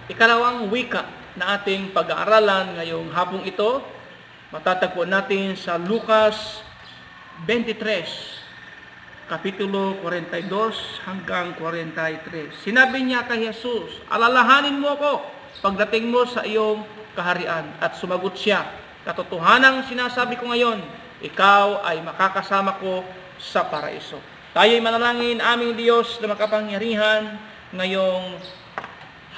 ikalawang wika na ating pag-aaralan ngayong hapong ito. Matatagpuan natin sa Lucas 23, Kapitulo 42 hanggang 43. Sinabi niya kay Jesus, "Alalahanin mo ako pagdating mo sa iyong kaharian." At sumagot siya, "Katotohanang sinasabi ko ngayon, ikaw ay makakasama ko sa paraiso." Tayo'y manalangin. Aming Diyos na makapangyarihan, ngayong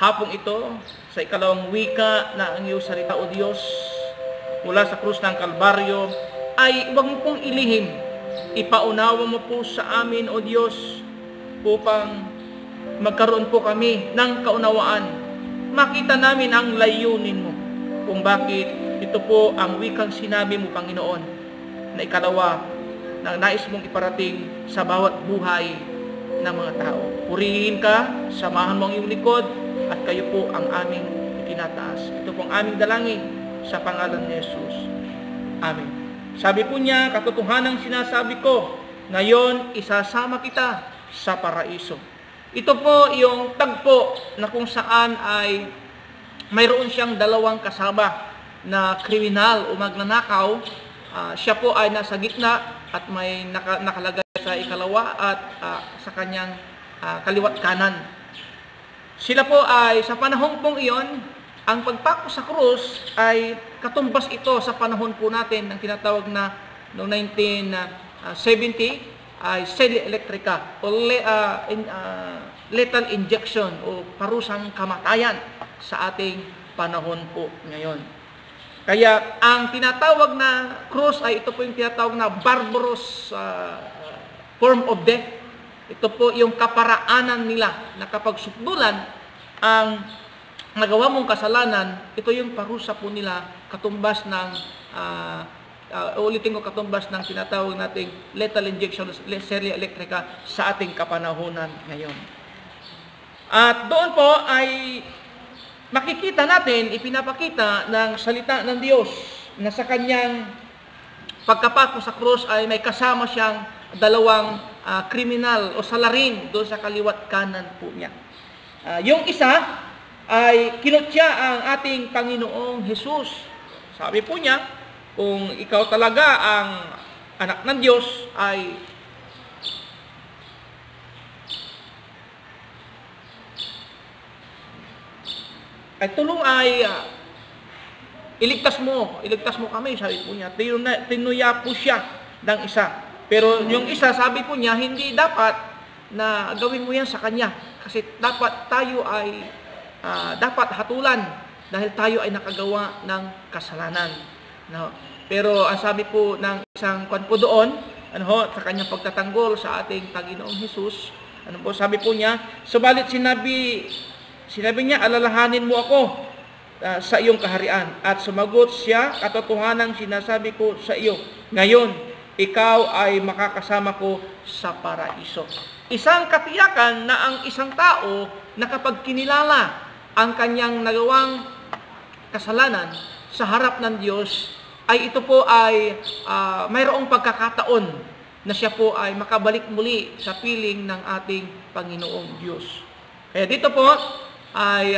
hapong ito, sa ikalawang wika na ang iyong salita, O Diyos, mula sa krus ng Kalbaryo, ay huwag mo pong ilihim. Ipaunawa mo po sa amin, O Diyos, upang magkaroon po kami ng kaunawaan. Makita namin ang layunin mo, kung bakit ito po ang wikang sinabi mo, Panginoon, na ikalawa, na nais mong iparating sa bawat buhay ng mga tao. Purihin ka, samahan mo ang iyong likod, at kayo po ang aming itinataas. Ito po ang aming dalangin sa pangalan ni Jesus. Amen. Sabi po niya, "Katotohanang sinasabi ko, ngayon isasama kita sa paraiso." Ito po yung tagpo na kung saan ay mayroon siyang dalawang kasama na kriminal o magnanakaw. Siya po ay nasa gitna at may nakalagay sa ikalawa at sa kanyang kaliwat kanan. Sila po ay sa panahon pong iyon, ang pagpako sa krus ay katumbas ito sa panahon po natin ng tinatawag na noong 1970 ay sede electrica o lethal injection o parusang kamatayan sa ating panahon po ngayon. Kaya ang tinatawag na krus ay ito po yung tinatawag na barbarous form of death. Ito po yung kaparaanan nila na kapag sukdulan ang nagawa mong kasalanan, ito yung parusa po nila katumbas ng ulitin ko, katumbas ng tinatawag nating lethal injection, seria electrica sa ating kapanahunan ngayon. At doon po ay makikita natin, ipinapakita ng salita ng Diyos na sa kanyang pagkapako sa krus ay may kasama siyang dalawang kriminal o salarin doon sa kaliwat kanan po niya. Yung isa ay kinutya ang ating Panginoong Jesus. Sabi po niya, kung ikaw talaga ang anak ng Diyos ay iligtas mo kami, sabi po niya. Tinuya po siya ng isa. Pero yung isa, sabi po niya, hindi dapat na gawin mo yan sa kanya. Kasi dapat tayo ay dapat hatulan dahil tayo ay nakagawa ng kasalanan. No? Pero ang sabi po ng isang kwan po doon, sa kanyang pagtatanggol sa ating Panginoong Jesus, sabi po niya, subalit sinabi niya, "Alalahanin mo ako sa iyong kaharian." At sumagot siya, "Katotohanang sinasabi ko sa iyo, ngayon, ikaw ay makakasama ko sa paraiso." Isang katiyakan na ang isang tao na kapag kinilala ang kanyang nagawang kasalanan sa harap ng Diyos, ay ito po ay mayroong pagkakataon na siya po ay makabalik muli sa piling ng ating Panginoong Diyos. Kaya dito po ay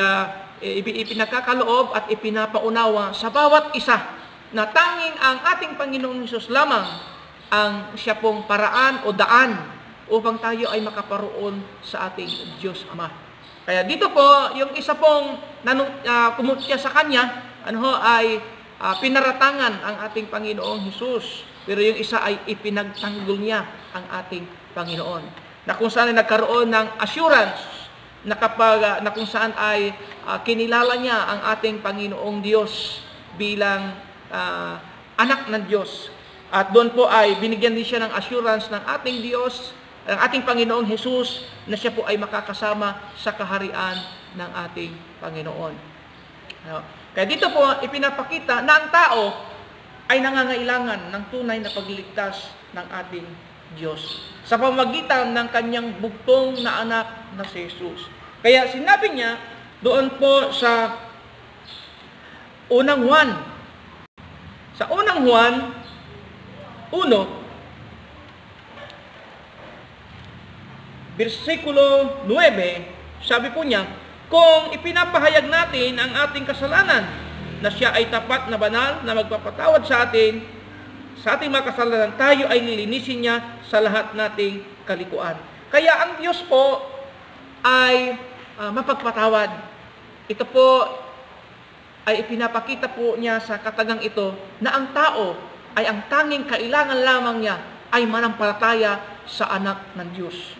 ipinagkakaloob at ipinapaunawa sa bawat isa na tanging ang ating Panginoong Hesus lamang ang siya pong paraan o daan upang tayo ay makaparoon sa ating Diyos Ama. Kaya dito po, yung isa pong kumutya sa kanya, ay pinaratangan ang ating Panginoong Hesus. Pero yung isa ay ipinagtanggol niya ang ating Panginoon. Na kung saan ay nagkaroon ng assurance na kung saan ay kinilala niya ang ating Panginoong Diyos bilang anak ng Diyos. At doon po ay binigyan din siya ng assurance ng ating Diyos, ng ating Panginoong Hesus, na siya po ay makakasama sa kaharian ng ating Panginoon. Kaya dito po ipinapakita na ang tao ay nangangailangan ng tunay na pagliligtas ng ating Diyos sa pamamagitan ng kanyang bugtong na anak na si Jesus. Kaya sinabi niya doon po sa unang Juan. Sa unang Juan 1, versikulo 9, sabi po niya, Kung ipinapahayag natin ang ating kasalanan, na siya ay tapat na banal, na magpapatawad sa atin, sa ating mga kasalanan, tayo ay lilinisin niya sa lahat nating kalikuan. Kaya ang Diyos po ay mapagpatawad. Ito po ay ipinapakita po niya sa katagang ito na ang tao ay ang tanging kailangan lamang niya ay manampalataya sa anak ng Diyos.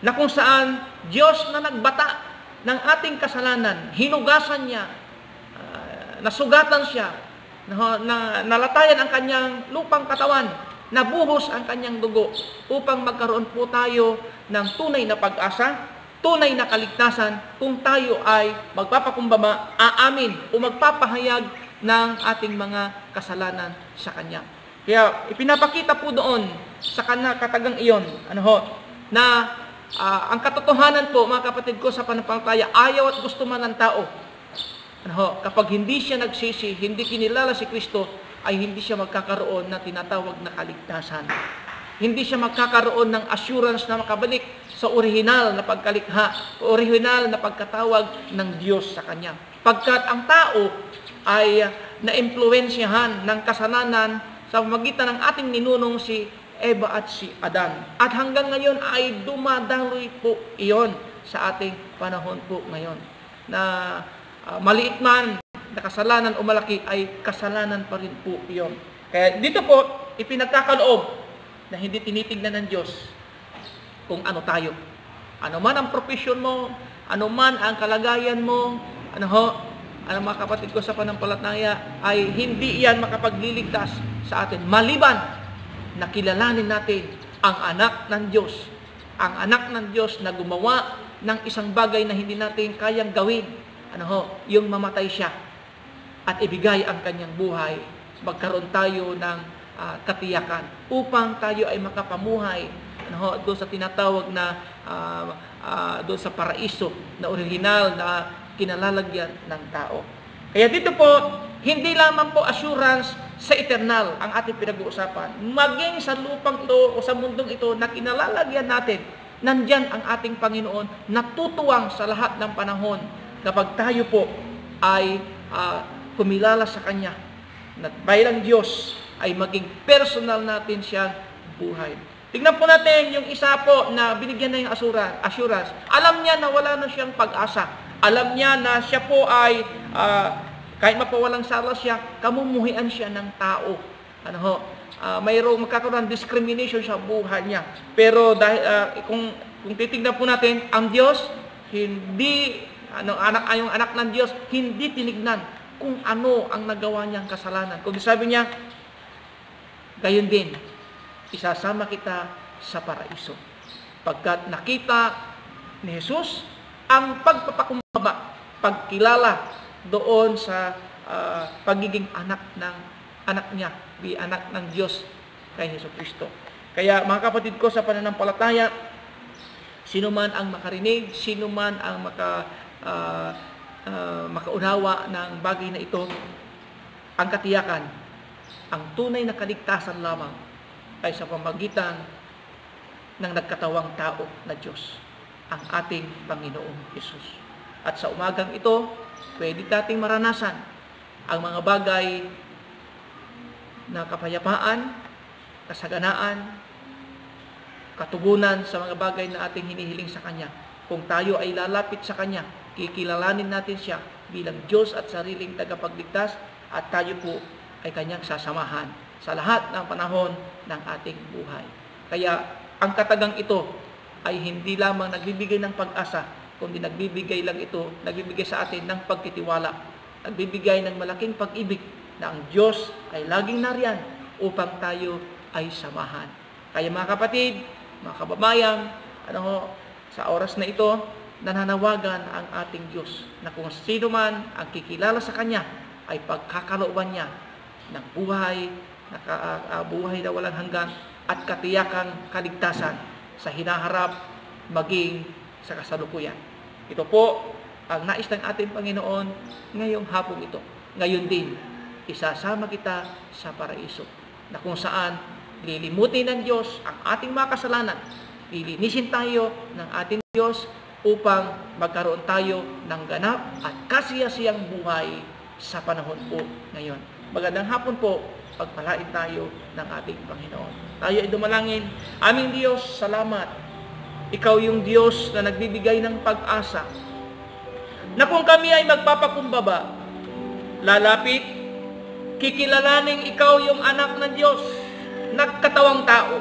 Na kung saan Diyos na nagbata ng ating kasalanan, hinugasan niya, nasugatan siya, nalatayan ang kanyang lupang katawan, nabuhos ang kanyang dugo upang magkaroon po tayo ng tunay na pag-asa, tunay na kaligtasan kung tayo ay magpapakumbaba, aamin o magpapahayag ng ating mga kasalanan sa Kanya. Kaya ipinapakita po doon sa katagang iyon, na ang katotohanan po, mga kapatid ko, sa pananampalataya, ayaw at gusto man ng tao. Kapag hindi siya nagsisi, hindi kinilala si Kristo, ay hindi siya magkakaroon ng tinatawag na kaligtasan. Hindi siya magkakaroon ng assurance na makabalik sa orihinal na pagkalikha, orihinal na pagkatawag ng Diyos sa kanya. Pagkat ang tao ay naimpluwensyahan ng kasalanan sa pamamagitan ng ating ninunong si Eva at si Adan. At hanggang ngayon ay dumadaloy po iyon sa ating panahon po ngayon. Na maliit man na kasalanan o malaki ay kasalanan pa rin po iyon. Kaya dito po, ipinagkakaloob na hindi tinitignan ng Diyos kung ano tayo. Ano man ang profesyon mo, ano man ang kalagayan mo, mga kapatid ko sa pananampalataya, ay hindi yan makapagliligtas sa atin. Maliban na kilalanin natin ang anak ng Diyos. Ang anak ng Diyos na gumawa ng isang bagay na hindi natin kayang gawin. Yung mamatay siya at ibigay ang kanyang buhay. Magkaroon tayo ng katiyakan upang tayo ay makapamuhay doon sa tinatawag na doon sa paraiso na original na kinalalagyan ng tao. Kaya dito po, hindi lamang po assurance sa eternal ang ating pinag-uusapan. Maging sa lupang ito o sa mundong ito na kinalalagyan natin, nandyan ang ating Panginoon natutuwang sa lahat ng panahon kapag tayo po ay kumilala sa Kanya. Na bilang Diyos ay maging personal natin siyang buhay. Tignan po natin yung isa po na binigyan na yung assurance. Alam niya na wala na siyang pag-asa. Alam niya na siya po ay, kahit mapawalang sala siya, kamumuhian siya ng tao. Mayroong magkakaroon ng discrimination sa buhay niya. Pero dahil, kung titignan po natin, ang Diyos, hindi, yung anak ng Diyos, hindi tinignan kung ano ang nagawa niyang kasalanan. Kung sabi niya, gayon din, isasama kita sa paraiso. Pagkat nakita ni Jesus ang pagpapakumbaba, pagkilala doon sa pagiging anak niya, anak ng Diyos kay Jesucristo. Kaya mga kapatid ko sa pananampalataya, sino man ang makarinig, sino man ang makaunawa ng bagay na ito, ang katiyakan, ang tunay na kaligtasan lamang ay sa pamagitan ng nagkatawang tao na Diyos, ang ating Panginoong Yesus. At sa umagang ito, pwede nating maranasan ang mga bagay na kapayapaan, kasaganaan, katugunan sa mga bagay na ating hinihiling sa Kanya. Kung tayo ay lalapit sa Kanya, kikilalanin natin siya bilang Diyos at sariling tagapagligtas, at tayo po ay Kanyang sasamahan sa lahat ng panahon ng ating buhay. Kaya ang katagang ito ay hindi lamang nagbibigay ng pag-asa, kundi nagbibigay sa atin ng pagtitiwala, nagbibigay ng malaking pag-ibig na ang Diyos ay laging nariyan upang tayo ay samahan. Kaya mga kapatid, mga kababayan, sa oras na ito, nananawagan ang ating Diyos na kung sino man ang kikilala sa Kanya ay pagkakalooban niya ng buhay, buhay na walang hanggan at katiyakang kaligtasan sa hinaharap maging sa kasalukuyan. Ito po ang nais ng ating Panginoon ngayong hapon ito. Ngayon din, isasama kita sa paraiso na kung saan lilimutin ng Diyos ang ating mga kasalanan, lilinisin tayo ng ating Diyos, upang magkaroon tayo ng ganap at kasiyasiyang buhay sa panahon po ngayon. Magandang hapon po, pagpalain tayo ng ating Panginoon. Tayo ay dumalangin. Aming Diyos, salamat. Ikaw yung Diyos na nagbibigay ng pag-asa na kung kami ay magpapakumbaba, lalapit, kikilalaning ikaw yung anak ng Diyos, nagkatawang tao.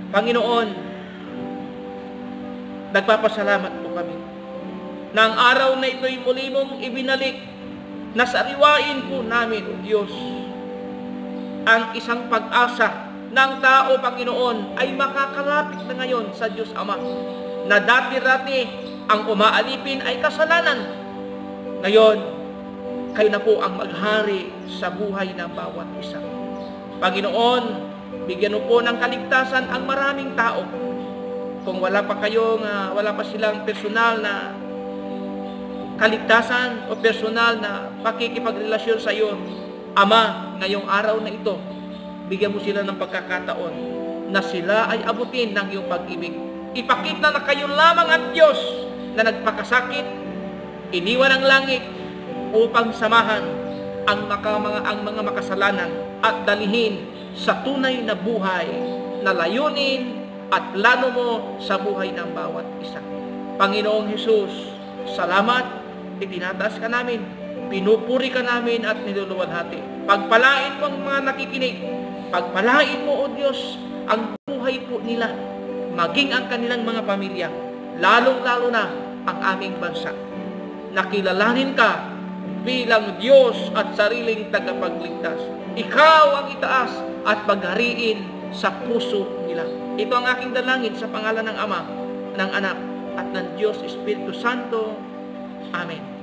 Panginoon, nagpapasalamat po kami na ang araw na ito'y muli mong ibinalik na sariwain po namin, O Diyos, ang isang pag-asa ng tao, Panginoon, ay makakalapit na ngayon sa Diyos Ama, na dati-dati ang umaalipin ay kasalanan. Ngayon, kayo na po ang maghari sa buhay ng bawat isa. Panginoon, bigyan mo po ng kaligtasan ang maraming tao. Kung wala pa silang personal na kaligtasan o personal na pakikipagrelasyon sa iyo, Ama, ngayong araw na ito, bigyan mo sila ng pagkakataon na sila ay abutin ng iyong pag-ibig. Ipakita na kayo lamang ang Diyos na nagpakasakit, iniwan ang langit upang samahan ang mga makasalanan at dalihin sa tunay na buhay na layunin at plano mo sa buhay ng bawat isa. Panginoong Hesus, salamat, itinataas ka namin, pinupuri ka namin at niluluwalhati. Pagpalain mo ang mga nakikinig, pagpalain mo, O Diyos, ang buhay po nila, maging ang kanilang mga pamilya, lalong-lalo na ang aming bansa. Nakilalanin ka bilang Diyos at sariling tagapagligtas. Ikaw ang itaas at paghariin sa puso nila. Ito ang aking dalangin sa pangalan ng Ama, ng Anak, at ng Diyos Espiritu Santo. Amen.